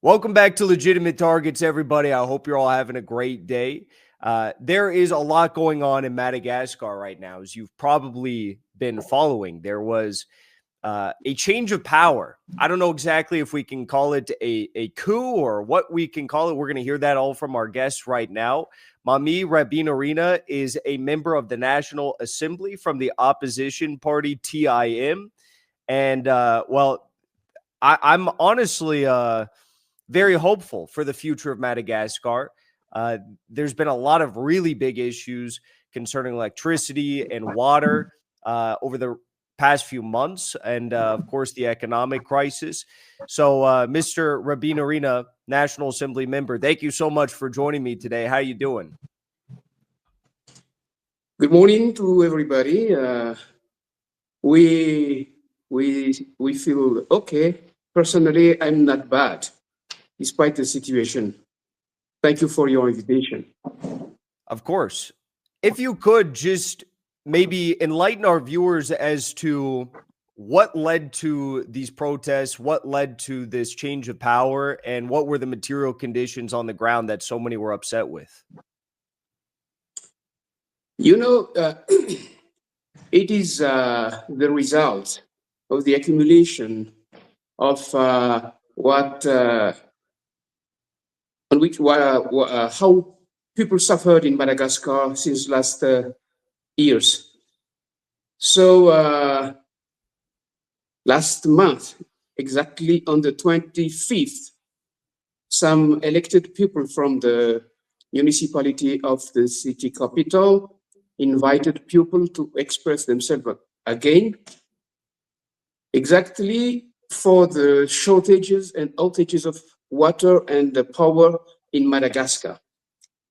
Welcome back to Legitimate Targets, everybody. I hope you're all having a great day. There is a lot going on in Madagascar right now, as you've probably been following. There was a change of power. I don't know exactly if we can call it a coup or what we can call it. We're going to hear that all from our guests right now. Mamy Rabenirina is a member of the National Assembly from the opposition party TIM. And, I'm honestly very hopeful for the future of Madagascar. There's been a lot of really big issues concerning electricity and water over the past few months, and of course the economic crisis. So, Mr. Rabenirina, National Assembly member, thank you so much for joining me today. How you doing? Good morning to everybody. We feel okay. Personally, I'm not bad, despite the situation. Thank you for your invitation. Of course. If you could just maybe enlighten our viewers as to what led to these protests, what led to this change of power, and what were the material conditions on the ground that so many were upset with? You know, it is the result of the accumulation of how people suffered in Madagascar since last years. So last month, exactly on the 25th, some elected people from the municipality of the city capital invited people to express themselves again, exactly for the shortages and outages of water and the power in Madagascar.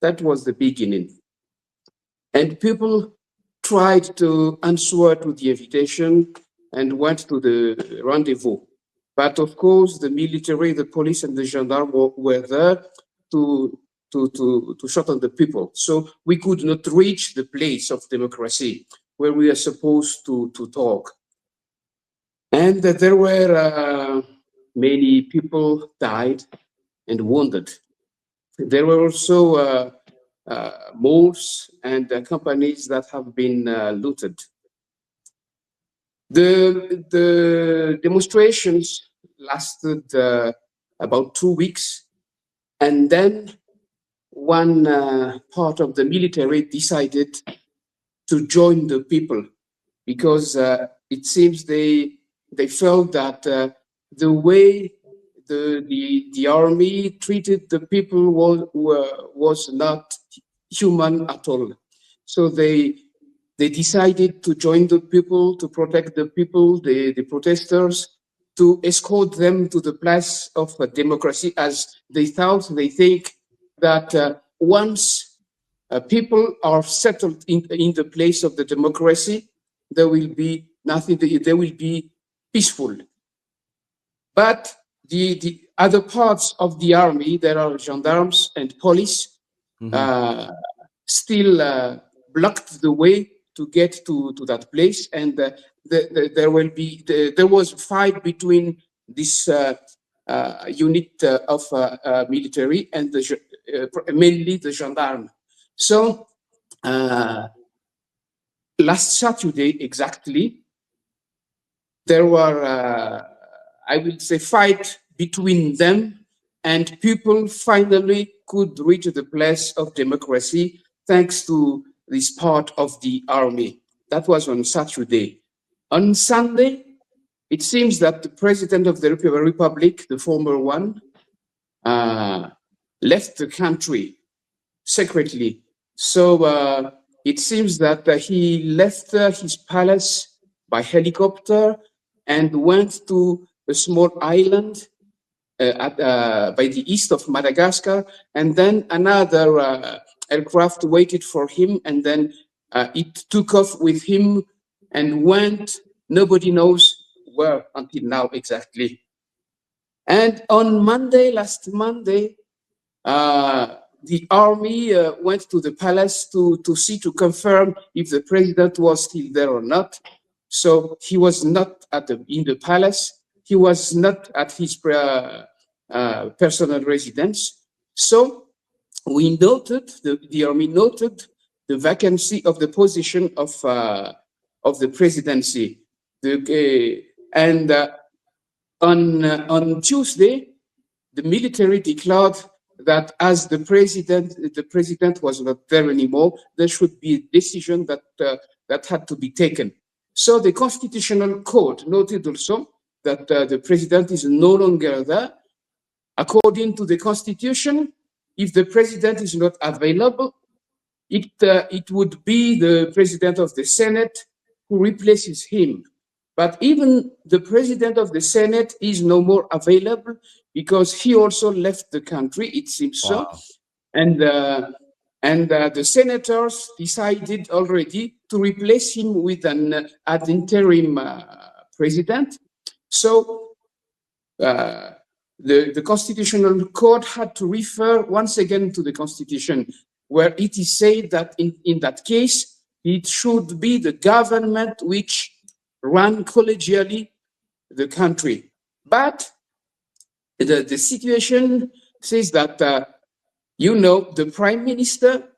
That was the beginning. And people tried to answer to the invitation and went to the rendezvous. But of course, the military, the police, and the gendarmes were there to shut on the people. So we could not reach the place of democracy where we are supposed to talk. And there were many people died and wounded. There were also malls and companies that have been looted. The demonstrations lasted about 2 weeks, and then one part of the military decided to join the people because it seems they felt that the way the army treated the people was not human at all. So they decided to join the people, to protect the people, the protesters, to escort them to the place of democracy, as they think that once people are settled in the place of the democracy, there will be nothing, they will be peaceful. But the other parts of the army, there are gendarmes and police, still blocked the way to get to that place, and there was a fight between this unit of military and mainly the gendarme. So last Saturday exactly, there were I will say fight between them, and people finally could reach the place of democracy thanks to this part of the army. That was on Saturday. On Sunday, it seems that the president of the Republic, the former one, left the country secretly. So it seems that he left his palace by helicopter and went to a small island by the east of Madagascar, and then another aircraft waited for him, and then it took off with him and went, nobody knows where until now exactly. And on Monday, last Monday, the army went to the palace to confirm if the president was still there or not. So he was not in the palace. He was not at his personal residence. So we noted, the army noted the vacancy of the position of the presidency. On Tuesday, the military declared that as the president was not there anymore, there should be a decision that had to be taken. So the Constitutional Court noted also that the president is no longer there. According to the Constitution, if the president is not available, it would be the president of the Senate who replaces him. But even the president of the Senate is no more available because he also left the country, it seems so. And the senators decided already to replace him with an ad interim president. So the Constitutional Court had to refer once again to the Constitution, where it is said that in that case, it should be the government which run collegially the country. But the situation says that, the prime minister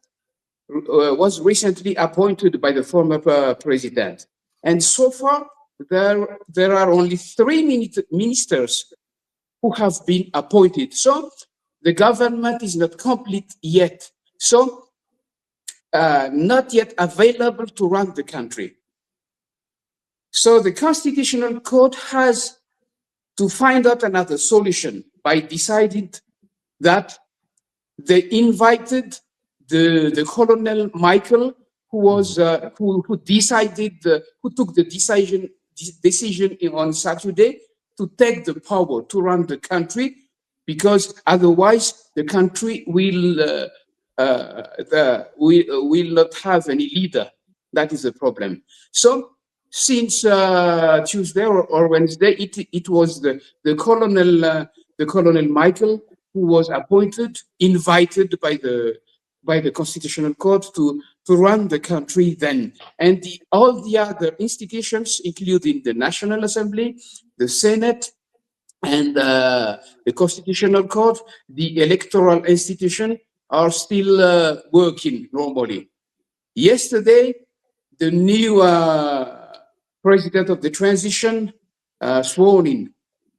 was recently appointed by the former president. And so far, there are only 3 ministers who have been appointed. So the government is not complete yet. So not yet available to run the country. So the Constitutional Court has to find out another solution by deciding that they invited the Colonel Michael, who was who took the decision on Saturday to take the power to run the country, because otherwise the country will not have any leader. That is the problem. So since Tuesday or Wednesday, it was the Colonel Michael who was appointed, invited by the Constitutional Court to run the country then. And all the other institutions, including the National Assembly, the Senate, and the Constitutional Court, the electoral institution, are still working normally. Yesterday, the new president of the transition sworn in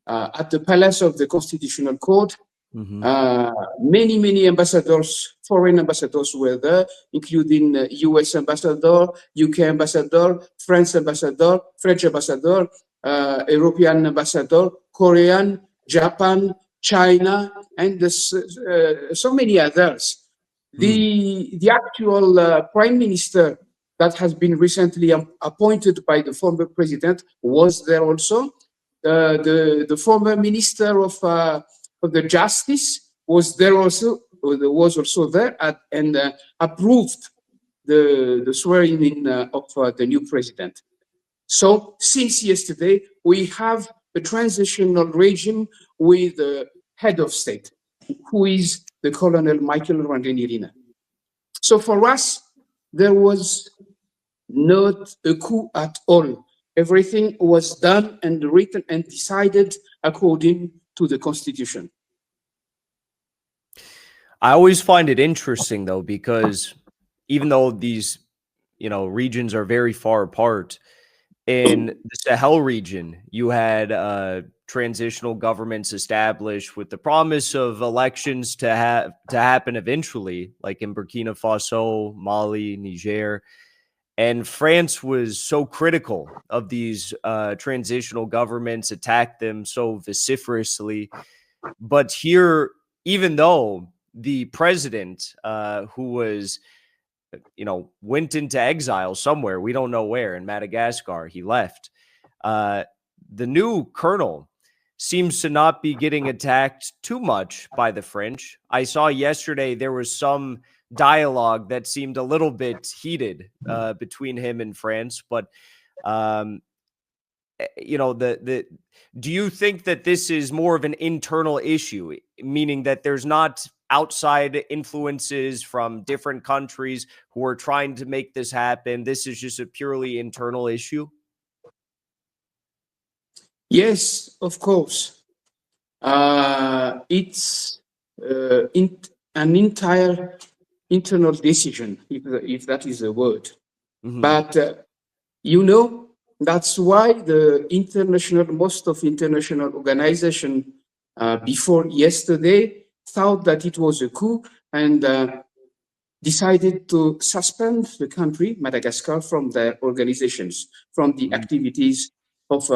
at the Palace of the Constitutional Court. Many ambassadors, foreign ambassadors were there, including US ambassador, UK ambassador, French ambassador, European ambassador, Korean, Japan, China, and so many others. The actual prime minister that has been recently appointed by the former president was there also. The former minister of the justice was there also. Was also there and approved the swearing in of the new president. So since yesterday, we have a transitional regime with the head of state, who is the Colonel Mamy Rabenirina. So for us, there was not a coup at all. Everything was done and written and decided according to the Constitution. I always find it interesting, though, because even though these, regions are very far apart, in the Sahel region, you had transitional governments established with the promise of elections to happen eventually, like in Burkina Faso, Mali, Niger. And France was so critical of these transitional governments, attacked them so vociferously. But here, even though the president who was, went into exile somewhere, we don't know where, in Madagascar, he left. The new colonel seems to not be getting attacked too much by the French. I saw yesterday there was some dialogue that seemed a little bit heated between him and France, but do you think that this is more of an internal issue, meaning that there's not outside influences from different countries who are trying to make this happen? This is just a purely internal issue? Yes, of course. It's an entire internal decision, if that is a word. But that's why most of international organizations before yesterday thought that it was a coup and decided to suspend the country, Madagascar, from their organizations, from the activities of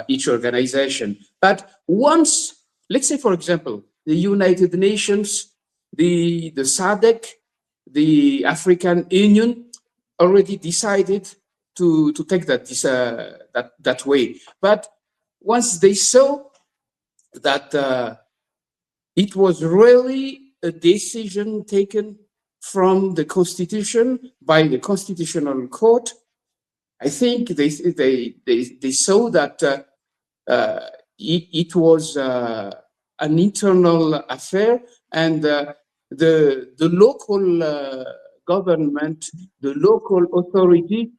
each organization. But once, let's say, for example, the United Nations, the SADC, the African Union already decided to take that way. But once they saw that it was really a decision taken from the Constitution by the Constitutional Court, I think they saw that it was an internal affair, and the local government, the local authority,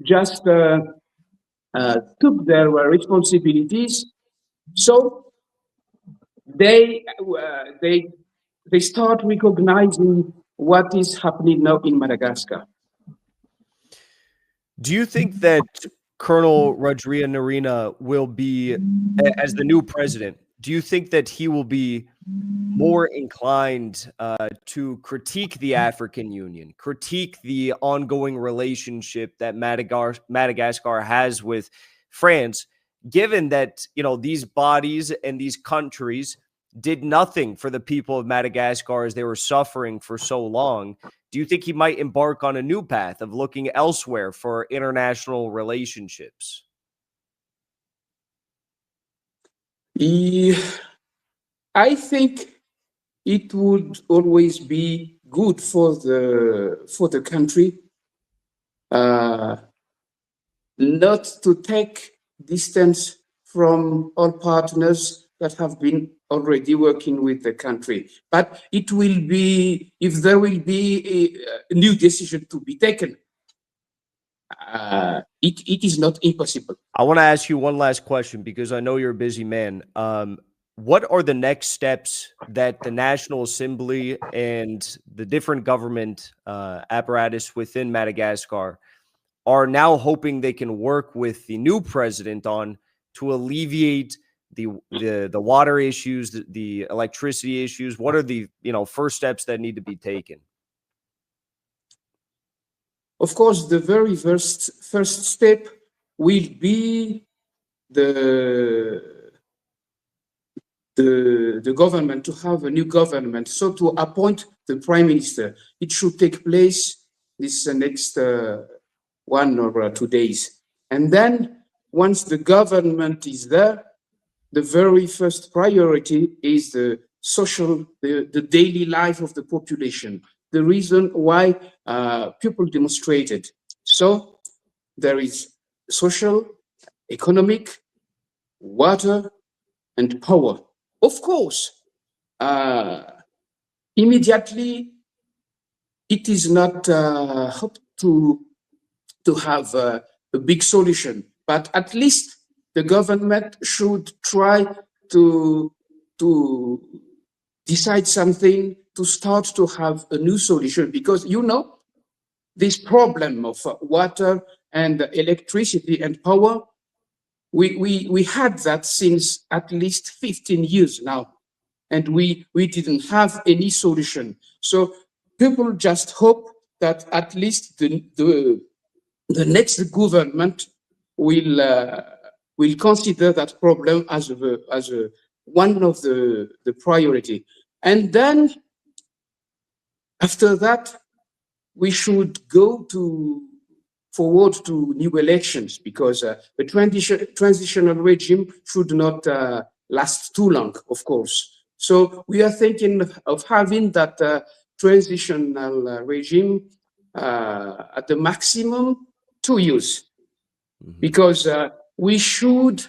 just took their responsibilities. So they start recognizing what is happening now in Madagascar. Do you think that Colonel Rabenirina will be, as the new president, do you think that he will be more inclined to critique the African Union, critique the ongoing relationship that Madagascar has with France, given that, these bodies and these countries did nothing for the people of Madagascar as they were suffering for so long? Do you think he might embark on a new path of looking elsewhere for international relationships? I think it would always be good for the country not to take distance from all partners that have been already working with the country. But it will be, if there will be a new decision to be taken, it is not impossible. I want to ask you one last question because I know you're a busy man. What are the next steps that the National Assembly and the different government apparatus within Madagascar are now hoping they can work with the new president on to alleviate the water issues, the electricity issues? What are the first steps that need to be taken? Of course, the very first step will be the government, to have a new government, so to appoint the prime minister. It should take place this next 1 or 2 days. And then once the government is there, the very first priority is the daily life of the population, the reason why people demonstrated. So there is social, economic, water, and power. Of course, immediately, it is not hope to have a big solution, but at least the government should try to decide something, to start to have a new solution, because this problem of water and electricity and power, we had that since at least 15 years now, and we didn't have any solution. So people just hope that at least the next government will consider that problem as one of the priority. And then after that, we should go forward to new elections, because the transitional regime should not last too long, of course. So we are thinking of having that transitional regime at the maximum 2 years, because we should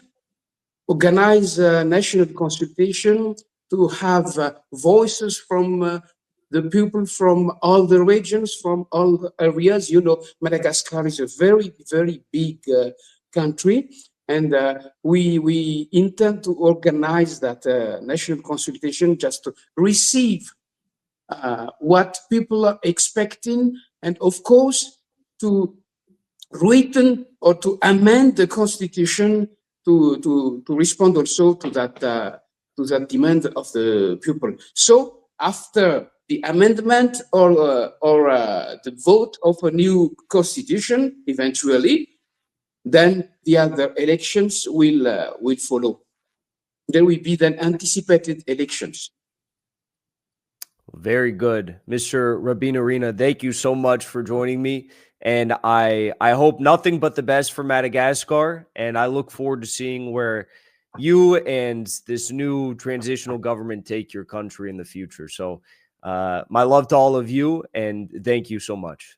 organize a national consultation to have voices from the people from all the regions, from all the areas. Madagascar is a very, very big country. And we intend to organize that national consultation just to receive what people are expecting, and of course to written or to amend the constitution to respond also to that demand of the people. So after the amendment or the vote of a new constitution, eventually, then the other elections will follow. There will be then anticipated elections. Very good. Mr. Rabenirina, thank you so much for joining me. And I hope nothing but the best for Madagascar. And I look forward to seeing where you and this new transitional government take your country in the future. So my love to all of you, and thank you so much.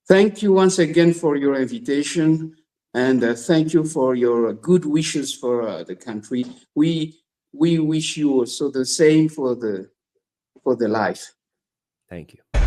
Thank you once again for your invitation, and thank you for your good wishes for the country. We wish you also the same for the life. Thank you.